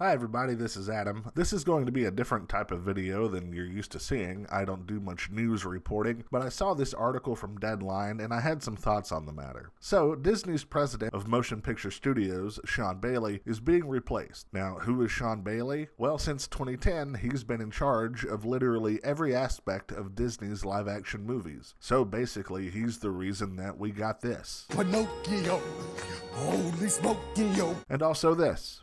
Hi everybody, this is Adam. This is going to be a different type of video than you're used to seeing. I don't do much news reporting, but I saw this article from Deadline and I had some thoughts on the matter. So, Disney's president of Motion Picture Studios, Sean Bailey, is being replaced. Now, who is Sean Bailey? Well, since 2010, he's been in charge of literally every aspect of Disney's live-action movies. So basically, he's the reason that we got this. Pinocchio, holy smokey-o. And also this.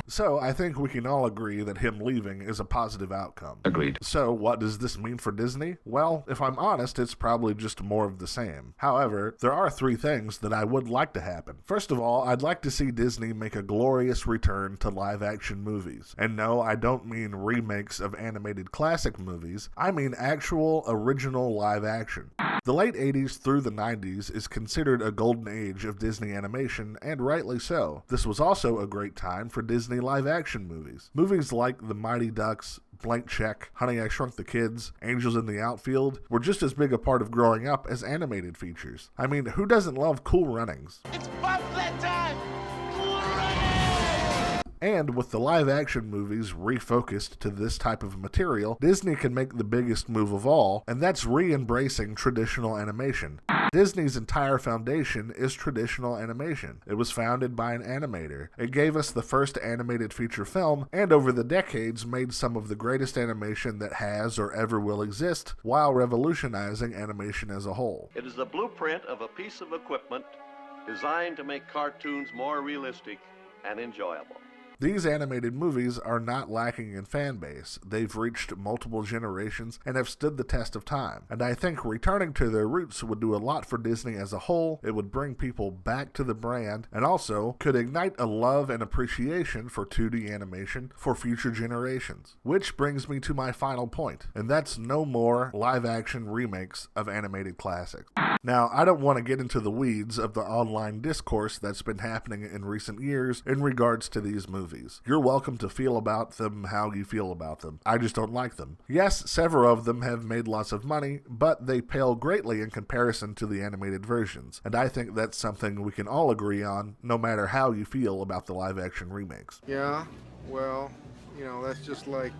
So, I think we can all agree that him leaving is a positive outcome. Agreed. So, what does this mean for Disney? Well, if I'm honest, it's probably just more of the same. However, there are three things that I would like to happen. First of all, I'd like to see Disney make a glorious return to live-action movies. And no, I don't mean remakes of animated classic movies. I mean actual, original live action. The late 80s through the 90s is considered a golden age of Disney animation, and rightly so. This was also a great time for Disney live-action movies. Movies like The Mighty Ducks, Blank Check, Honey, I Shrunk the Kids, Angels in the Outfield were just as big a part of growing up as animated features. I mean, who doesn't love Cool Runnings? It's bobsled time! Cool Runnings! And with the live-action movies refocused to this type of material, Disney can make the biggest move of all, and that's re-embracing traditional animation. Disney's entire foundation is traditional animation. It was founded by an animator. It gave us the first animated feature film, and over the decades made some of the greatest animation that has or ever will exist, while revolutionizing animation as a whole. It is the blueprint of a piece of equipment designed to make cartoons more realistic and enjoyable. These animated movies are not lacking in fan base. They've reached multiple generations and have stood the test of time. And I think returning to their roots would do a lot for Disney as a whole. It would bring people back to the brand and also could ignite a love and appreciation for 2D animation for future generations. Which brings me to my final point, and that's no more live-action remakes of animated classics. Now, I don't want to get into the weeds of the online discourse that's been happening in recent years in regards to these movies. You're welcome to feel about them how you feel about them. I just don't like them. Yes, several of them have made lots of money, but they pale greatly in comparison to the animated versions. And I think that's something we can all agree on, no matter how you feel about the live-action remakes. Yeah, well, that's just like,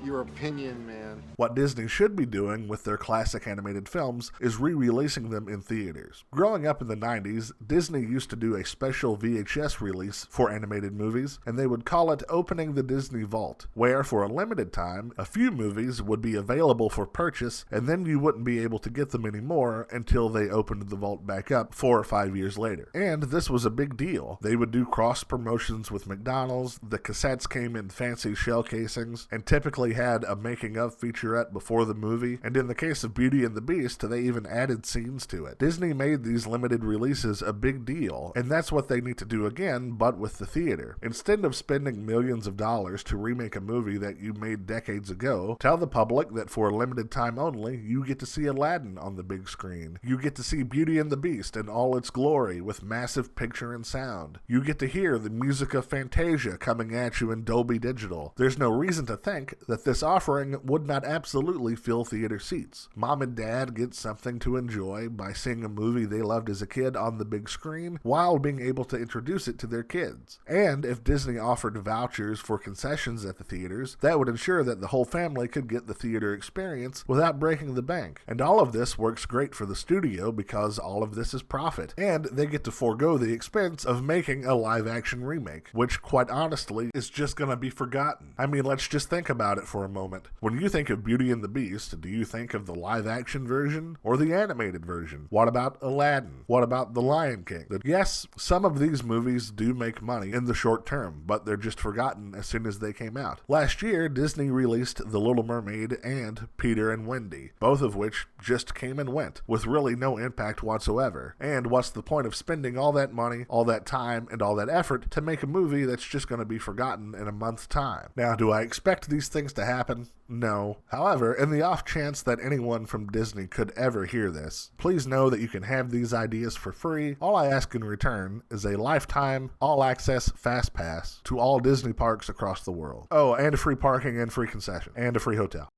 your opinion, man. What Disney should be doing with their classic animated films is re-releasing them in theaters. Growing up in the 90s, Disney used to do a special VHS release for animated movies, and they would call it Opening the Disney Vault, where for a limited time, a few movies would be available for purchase, and then you wouldn't be able to get them anymore until they opened the vault back up 4 or 5 years later. And this was a big deal. They would do cross-promotions with McDonald's, the cassettes came in fancy shell casings, and typically had a making-of featurette before the movie, and in the case of Beauty and the Beast, they even added scenes to it. Disney made these limited releases a big deal, and that's what they need to do again, but with the theater. Instead of spending millions of dollars to remake a movie that you made decades ago, tell the public that for a limited time only, you get to see Aladdin on the big screen. You get to see Beauty and the Beast in all its glory with massive picture and sound. You get to hear the music of Fantasia coming at you in Dolby Digital. There's no reason to think that this offering would not absolutely fill theater seats. Mom and dad get something to enjoy by seeing a movie they loved as a kid on the big screen while being able to introduce it to their kids. And if Disney offered vouchers for concessions at the theaters, that would ensure that the whole family could get the theater experience without breaking the bank. And all of this works great for the studio because all of this is profit, and they get to forego the expense of making a live-action remake, which quite honestly is just gonna be forgotten. I mean, let's just think about it for a moment. When you think of Beauty and the Beast, do you think of the live-action version or the animated version? What about Aladdin? What about The Lion King? Yes, some of these movies do make money in the short term, but they're just forgotten as soon as they came out. Last year, Disney released The Little Mermaid and Peter and Wendy, both of which just came and went, with really no impact whatsoever. And what's the point of spending all that money, all that time, and all that effort to make a movie that's just going to be forgotten in a month's time? Now, do I expect these things to happen? No. However, in the off chance that anyone from Disney could ever hear this, please know that you can have these ideas for free. All I ask in return is a lifetime, all-access fast pass to all Disney parks across the world. Oh, and free parking and free concession, and a free hotel.